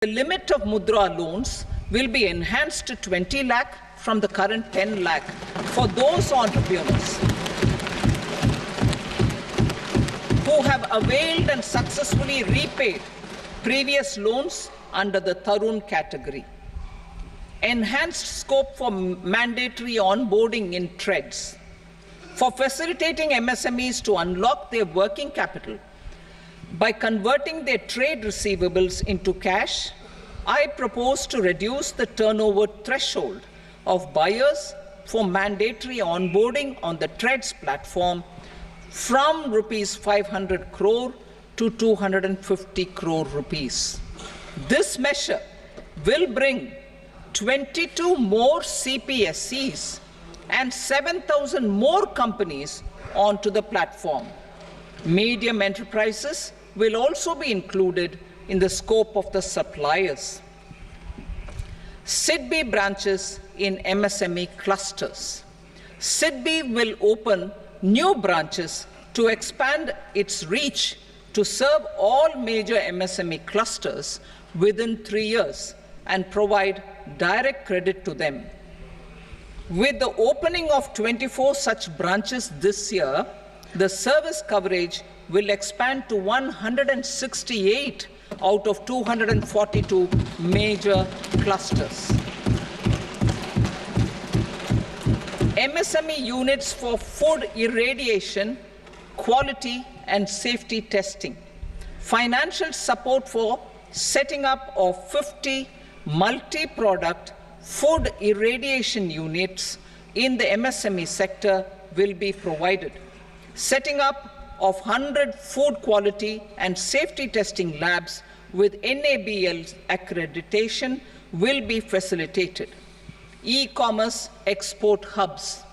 The limit of Mudra loans will be enhanced to 20 lakh from the current 10 lakh for those entrepreneurs who have availed and successfully repaid previous loans under the Tarun category. Enhanced scope for mandatory onboarding in trades. For facilitating MSMEs to unlock their working capital by converting their trade receivables into cash, I propose to reduce the turnover threshold of buyers for mandatory onboarding on the trades platform from rupees 500 crore to 250 crore rupees. This measure will bring 22 more CPSCs and 7,000 more companies onto the platform. Medium enterprises will also be included in the scope of the suppliers. SIDBI branches in MSME clusters. SIDBI will open new branches to expand its reach to serve all major MSME clusters within 3 years and provide direct credit to them. With the opening of 24 such branches this year, the service coverage will expand to 168 out of 242 major clusters. MSME units for food irradiation, quality and safety testing. Financial support for setting up of 50 multi-product food irradiation units in the MSME sector will be provided. Setting up of 100 food quality and safety testing labs with NABL accreditation will be facilitated. E-commerce export hubs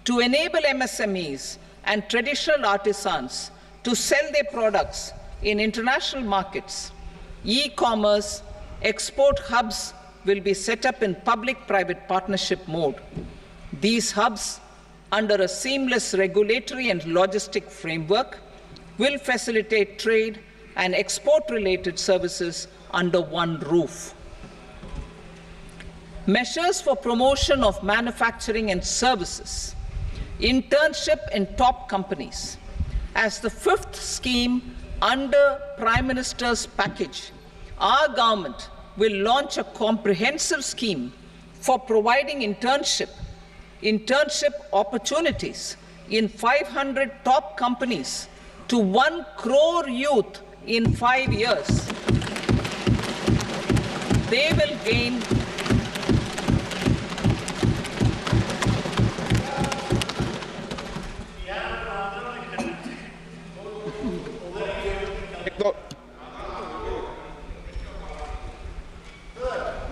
to enable MSMEs and traditional artisans to sell their products in international markets. E-commerce export hubs will be set up in public-private partnership mode. These hubs, under a seamless regulatory and logistic framework, will facilitate trade and export-related services under one roof. Measures for promotion of manufacturing and services. Internship in top companies. As the fifth scheme under Prime Minister's package, our government will launch a comprehensive scheme for providing internship opportunities in 500 top companies to 1 crore youth in 5 years. They will gain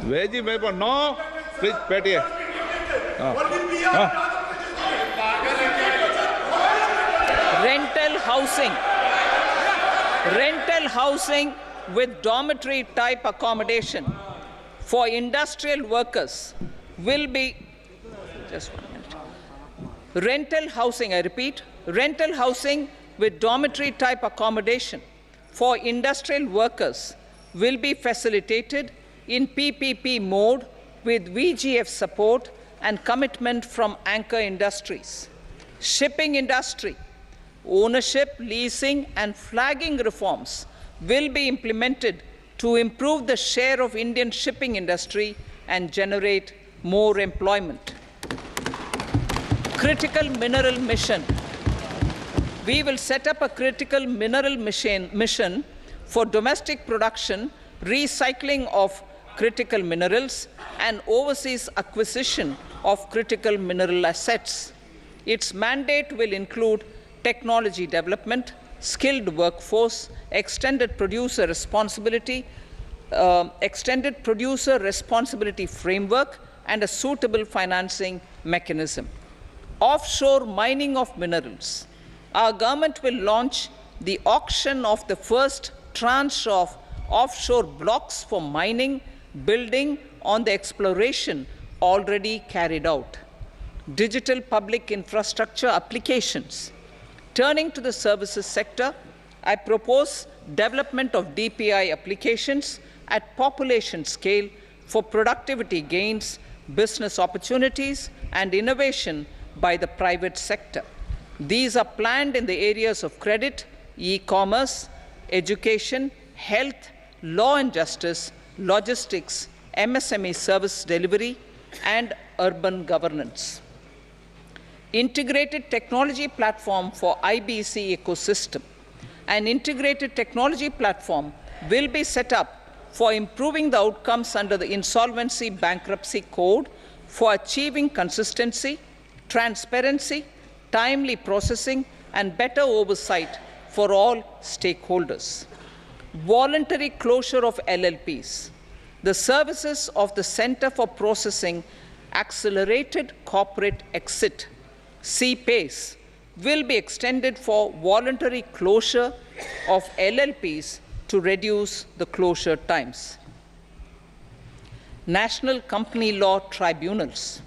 Veji paper, no, please, petty. Rental housing with dormitory type accommodation for industrial workers will be, just 1 minute. Rental housing, I repeat, rental housing with dormitory type accommodation for industrial workers will be facilitated in PPP mode with VGF support and commitment from anchor industries. Shipping industry, ownership, leasing and flagging reforms will be implemented to improve the share of Indian shipping industry and generate more employment. Critical mineral mission. We will set up a critical mineral mission for domestic production, recycling of critical minerals and overseas acquisition of critical mineral assets. Its mandate will include technology development, skilled workforce, extended producer responsibility framework, and a suitable financing mechanism. Offshore mining of minerals. Our government will launch the auction of the first tranche of offshore blocks for mining, building on the exploration already carried out. Digital public infrastructure applications. Turning to the services sector, I propose development of DPI applications at population scale for productivity gains, business opportunities, and innovation by the private sector. These are planned in the areas of credit, e-commerce, education, health, law and justice, logistics, MSME service delivery, and urban governance. Integrated technology platform for IBC ecosystem. An integrated technology platform will be set up for improving the outcomes under the Insolvency Bankruptcy Code for achieving consistency, transparency, timely processing, and better oversight for all stakeholders. Voluntary closure of LLPs. The services of the Center for Processing Accelerated Corporate Exit, CPACE, will be extended for voluntary closure of LLPs to reduce the closure times. National Company Law Tribunals.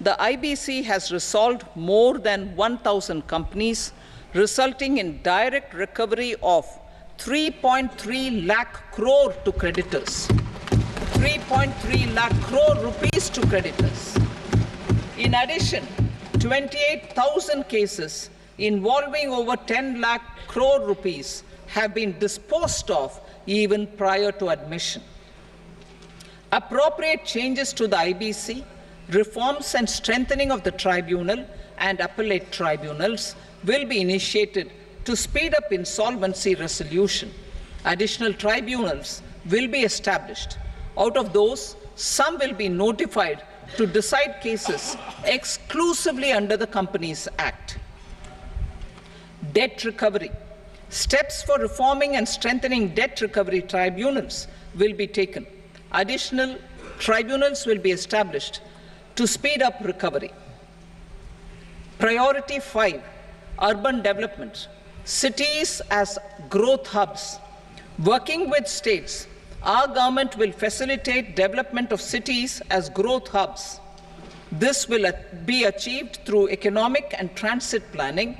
The IBC has resolved more than 1,000 companies, resulting in direct recovery of 3.3 lakh crore to creditors. 3.3 lakh crore rupees to creditors. In addition, 28,000 cases involving over 10 lakh crore rupees have been disposed of even prior to admission. Appropriate changes to the IBC, reforms and strengthening of the tribunal and appellate tribunals will be initiated to speed up insolvency resolution. Additional tribunals will be established. Out of those, some will be notified to decide cases exclusively under the Companies Act. Debt recovery. Steps for reforming and strengthening debt recovery tribunals will be taken. Additional tribunals will be established to speed up recovery. Priority 5, urban development. Cities as growth hubs. Working with states, our government will facilitate development of cities as growth hubs. This will be achieved through economic and transit planning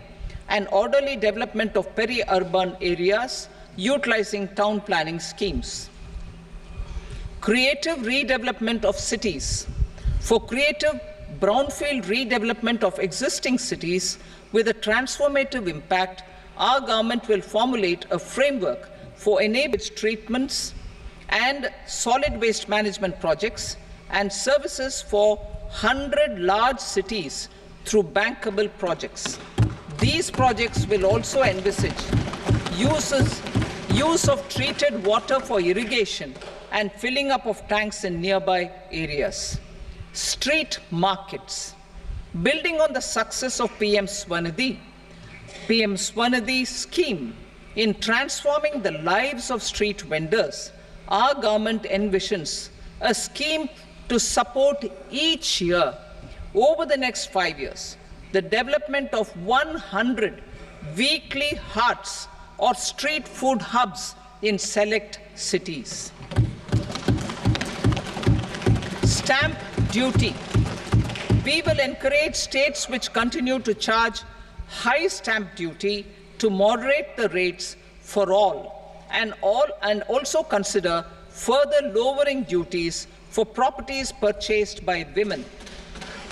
and orderly development of peri-urban areas utilizing town planning schemes. Creative redevelopment of cities. For creative brownfield redevelopment of existing cities with a transformative impact, our government will formulate a framework for enabling treatments and solid waste management projects and services for 100 large cities through bankable projects. These projects will also envisage use of treated water for irrigation and filling up of tanks in nearby areas. Street markets. Building on the success of PM Swanidhi scheme in transforming the lives of street vendors, our government envisions a scheme to support each year over the next 5 years the development of 100 weekly hearts or street food hubs in select cities. Stamp duty. We will encourage states which continue to charge high stamp duty to moderate the rates for all and also consider further lowering duties for properties purchased by women.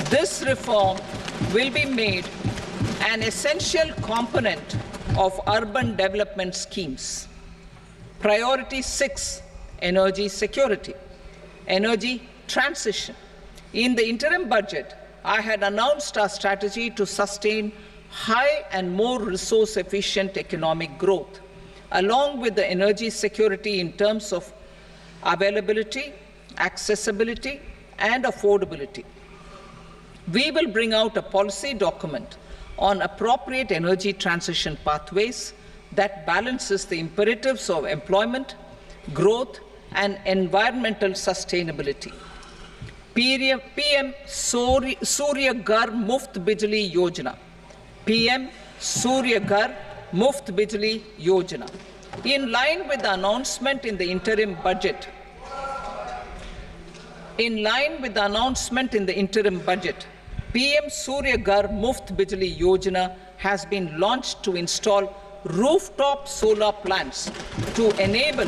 This reform will be made an essential component of urban development schemes. Priority 6, energy security, energy transition. In the interim budget, I had announced our strategy to sustain high and more resource-efficient economic growth, along with the energy security in terms of availability, accessibility, and affordability. We will bring out a policy document on appropriate energy transition pathways that balances the imperatives of employment, growth, and environmental sustainability. PM Surya Ghar Muft Bijli Yojana. PM Surya Ghar Muft Bijli Yojana. In line with the announcement in the interim budget, PM Surya Ghar Muft Bijli Yojana has been launched to install rooftop solar plants to enable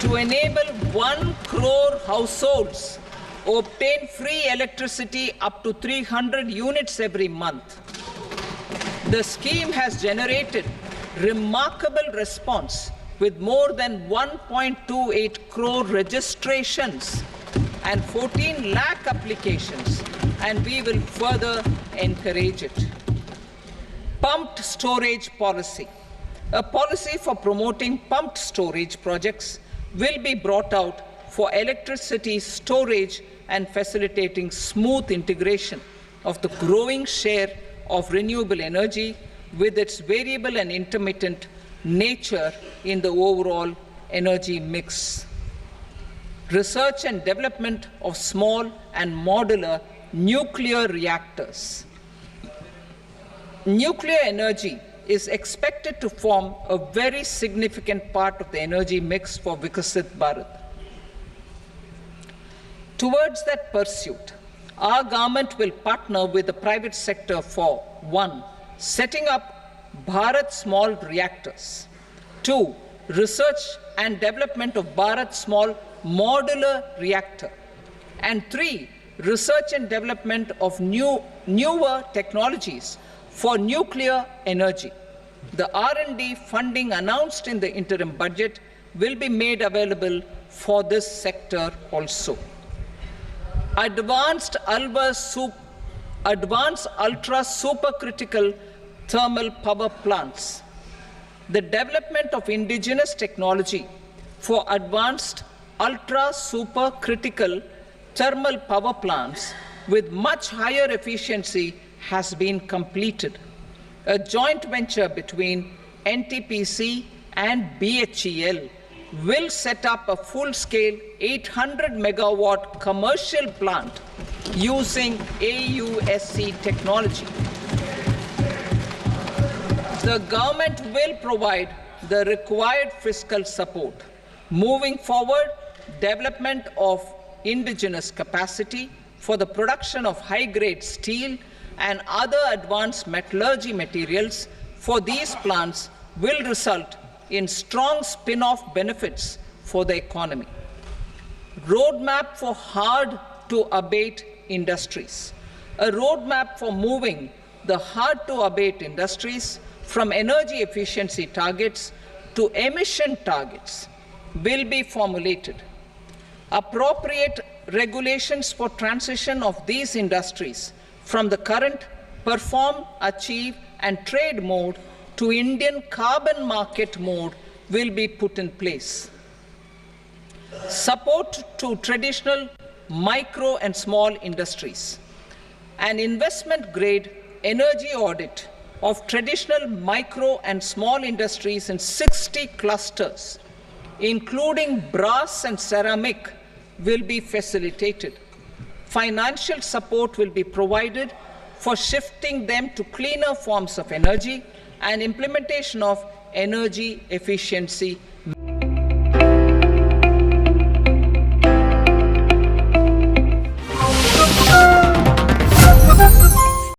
to enable 1 crore households obtain free electricity up to 300 units every month. The scheme has generated remarkable response with more than 1.28 crore registrations and 14 lakh applications, and we will further encourage it. Pumped storage policy. A policy for promoting pumped storage projects will be brought out for electricity storage and facilitating smooth integration of the growing share of renewable energy with its variable and intermittent nature in the overall energy mix. Research and development of small and modular nuclear reactors. Nuclear energy is expected to form a very significant part of the energy mix for Vikasit Bharat. Towards that pursuit, our government will partner with the private sector for 1. Setting up Bharat Small Reactors, 2. Research and development of Bharat Small Modular Reactor, and 3. Research and development of newer technologies for nuclear energy. The R&D funding announced in the interim budget will be made available for this sector also. Advanced ultra supercritical thermal power plants. The development of indigenous technology for advanced ultra supercritical thermal power plants with much higher efficiency has been completed. A joint venture between NTPC and BHEL will set up a full-scale 800 megawatt commercial plant using AUSC technology. The government will provide the required fiscal support. Moving forward, development of indigenous capacity for the production of high-grade steel and other advanced metallurgy materials for these plants will result in strong spin-off benefits for the economy. Roadmap for hard-to-abate industries. A roadmap for moving the hard-to-abate industries from energy efficiency targets to emission targets will be formulated. Appropriate regulations for transition of these industries from the current perform, achieve, and trade mode to Indian carbon market mode will be put in place. Support to traditional micro and small industries. An investment-grade energy audit of traditional micro and small industries in 60 clusters, including brass and ceramic, will be facilitated. Financial support will be provided for shifting them to cleaner forms of energy and implementation of energy efficiency